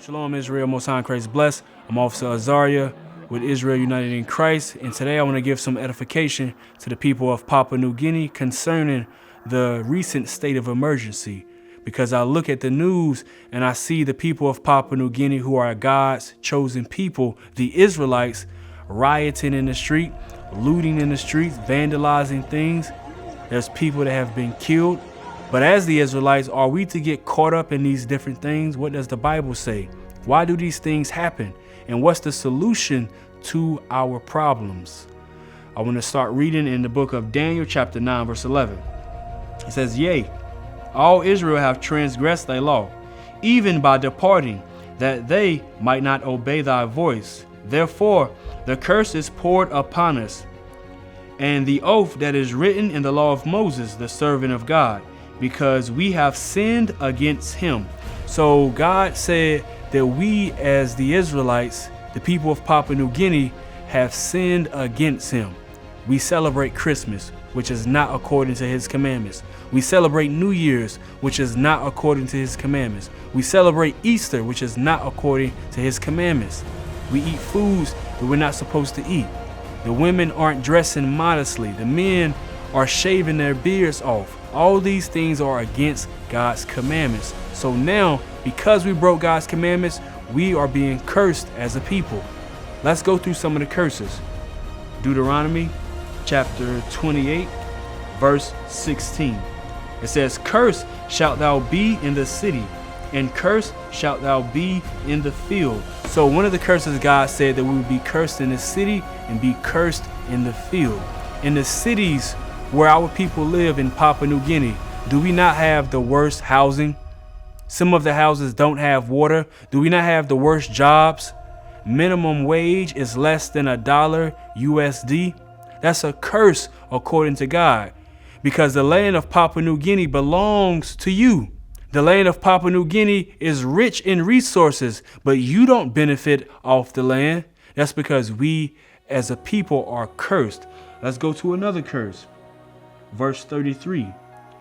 Shalom Israel, Most High in Christ bless. I'm Officer Azaria with Israel United in Christ, and today I want to give some edification to the people of Papua New Guinea concerning the recent state of emergency. Because I look at the news and I see the people of Papua New Guinea, who are God's chosen people, the Israelites, rioting in the street, looting in the streets, vandalizing things. There's people that have been killed. But as the Israelites, are we to get caught up in these different things? What does the Bible say? Why do these things happen? And what's the solution to our problems? I want to start reading in the book of Daniel, chapter 9, verse 11. It says, "Yea, all Israel have transgressed thy law, even by departing, that they might not obey thy voice. Therefore the curse is poured upon us, and the oath that is written in the law of Moses, the servant of God, because we have sinned against him." So God said that we as the Israelites, the people of Papua New Guinea, have sinned against him. We celebrate Christmas, which is not according to his commandments. We celebrate New Year's, which is not according to his commandments. We celebrate Easter, which is not according to his commandments. We eat foods that we're not supposed to eat. The women aren't dressing modestly. The men are shaving their beards off. All these things are against God's commandments. So now, because we broke God's commandments, we are being cursed as a people. Let's go through some of the curses. Deuteronomy chapter 28, verse 16. It says, "Cursed shalt thou be in the city, and cursed shalt thou be in the field." So one of the curses, God said that we would be cursed in the city and be cursed in the field. In the cities where our people live in Papua New Guinea, do we not have the worst housing? Some of the houses don't have water. Do we not have the worst jobs? Minimum wage is less than $1 USD. That's a curse according to God, because the land of Papua New Guinea belongs to you. The land of Papua New Guinea is rich in resources, but you don't benefit off the land. That's because we as a people are cursed. Let's go to another curse. Verse 33,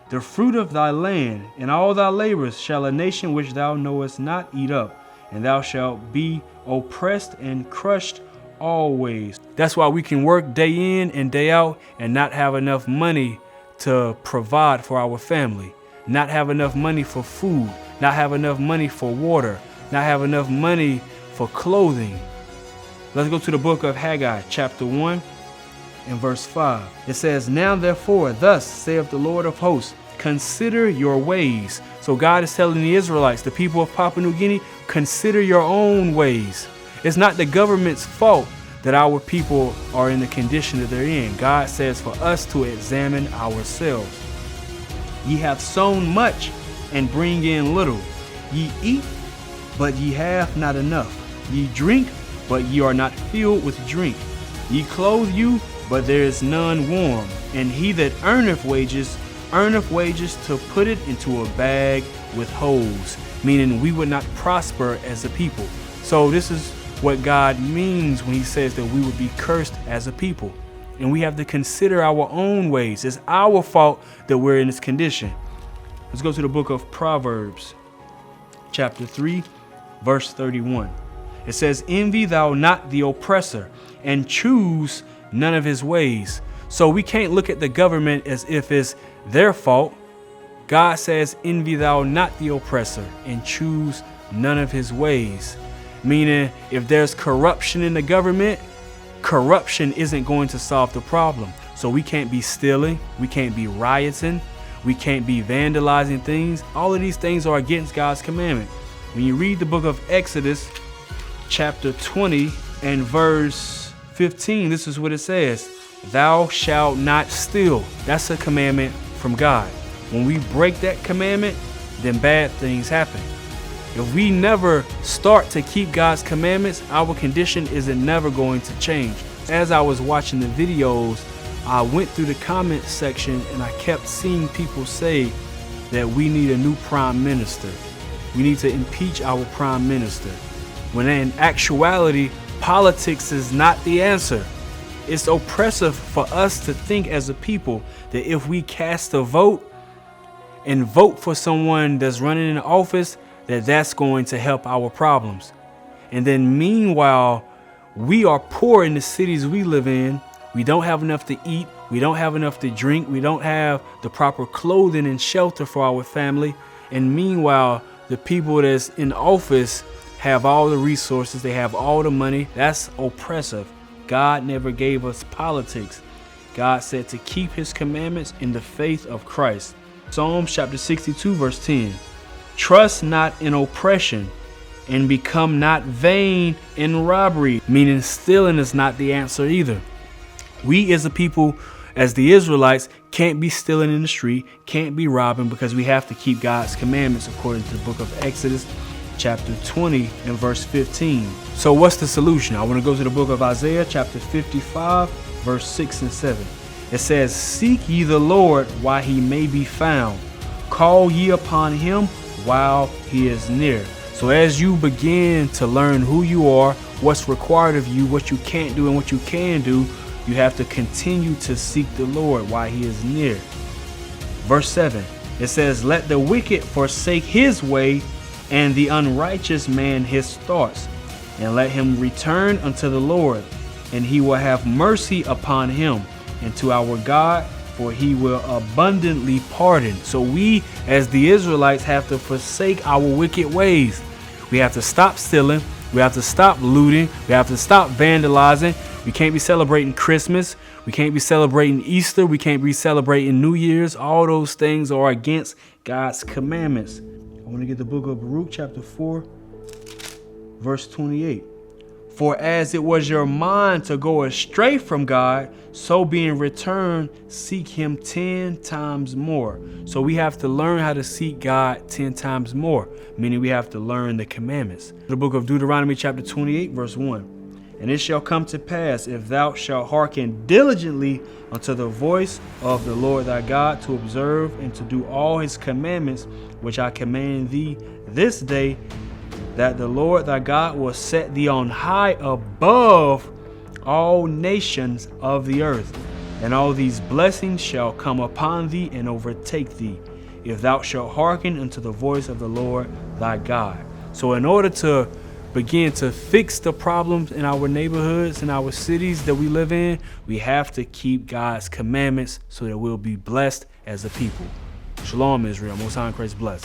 "The fruit of thy land and all thy labors shall a nation which thou knowest not eat up, and thou shalt be oppressed and crushed always." That's why we can work day in and day out and not have enough money to provide for our family, not have enough money for food, not have enough money for water, not have enough money for clothing. Let's go to the book of Hagi, chapter 1. In verse 5, it says, "Now therefore, thus saith the Lord of hosts, consider your ways." So God is telling the Israelites, the people of Papua New Guinea, consider your own ways. It's not the government's fault that our people are in the condition that they're in. God says for us to examine ourselves. "Ye have sown much and bring in little. Ye eat, but ye have not enough. Ye drink, but ye are not filled with drink. Ye clothe you, but there is none warm. And he that earneth wages to put it into a bag with holes." Meaning we would not prosper as a people. So this is what God means when he says that we would be cursed as a people. And we have to consider our own ways. It's our fault that we're in this condition. Let's go to the book of Proverbs, chapter 3, verse 31. It says, "Envy thou not the oppressor, and choose none of his ways." So we can't look at the government as if it's their fault. God says, "Envy thou not the oppressor, and choose none of his ways." Meaning, if there's corruption in the government, corruption isn't going to solve the problem. So we can't be stealing, we can't be rioting, we can't be vandalizing things. All of these things are against God's commandment. When you read the book of Exodus, chapter 20 and verse 15, this is what it says: "Thou shalt not steal." That's a commandment from God. When we break that commandment, then bad things happen. If we never start to keep God's commandments, our condition isn't never going to change. As I was watching the videos, I went through the comment section and I kept seeing people say that we need a new prime minister. We need to impeach our prime minister. When in actuality, politics is not the answer. It's oppressive for us to think as a people that if we cast a vote and vote for someone that's running in office, that's going to help our problems. And then meanwhile, we are poor in the cities we live in. We don't have enough to eat. We don't have enough to drink. We don't have the proper clothing and shelter for our family. And meanwhile, the people that's in office have all the resources. They have all the money. That's oppressive. God never gave us politics. God said to keep his commandments in the faith of Christ. Psalms chapter 62 verse 10. Trust not in oppression, and become not vain in robbery. Meaning stealing is not the answer either. We as a people, as the Israelites, can't be stealing in the street, can't be robbing, because we have to keep God's commandments according to the book of Exodus chapter 20 and verse 15. So what's the solution? I want to go to the book of Isaiah chapter 55 verse 6 and 7. It says, seek ye the Lord while he may be found. Call ye upon him while he is near. So as you begin to learn who you are, what's required of you, what you can't do and what you can do, you have to continue to seek the Lord while he is near. Verse 7, it says, let the wicked forsake his way, and the unrighteous man his thoughts, and let him return unto the Lord, and he will have mercy upon him, and to our God, for he will abundantly pardon. So we as the Israelites have to forsake our wicked ways. We have to stop stealing. We have to stop looting. We have to stop vandalizing. We can't be celebrating Christmas. We can't be celebrating Easter. We can't be celebrating New Year's. All those things are against God's commandments. I want to get the book of Baruch chapter 4 verse 28. For as it was your mind to go astray from God, so being returned, seek him 10 times more. So we have to learn how to seek God 10 times more, meaning we have to learn the commandments. The book of Deuteronomy chapter 28 verse 1. And it shall come to pass, if thou shalt hearken diligently unto the voice of the Lord thy God, to observe and to do all his commandments, which I command thee this day, that the Lord thy God will set thee on high above all nations of the earth, and all these blessings shall come upon thee and overtake thee, if thou shalt hearken unto the voice of the Lord thy God. So in order to begin to fix the problems in our neighborhoods, in our cities that we live in, we have to keep God's commandments so that we'll be blessed as a people. Shalom, Israel. Most High in Christ bless.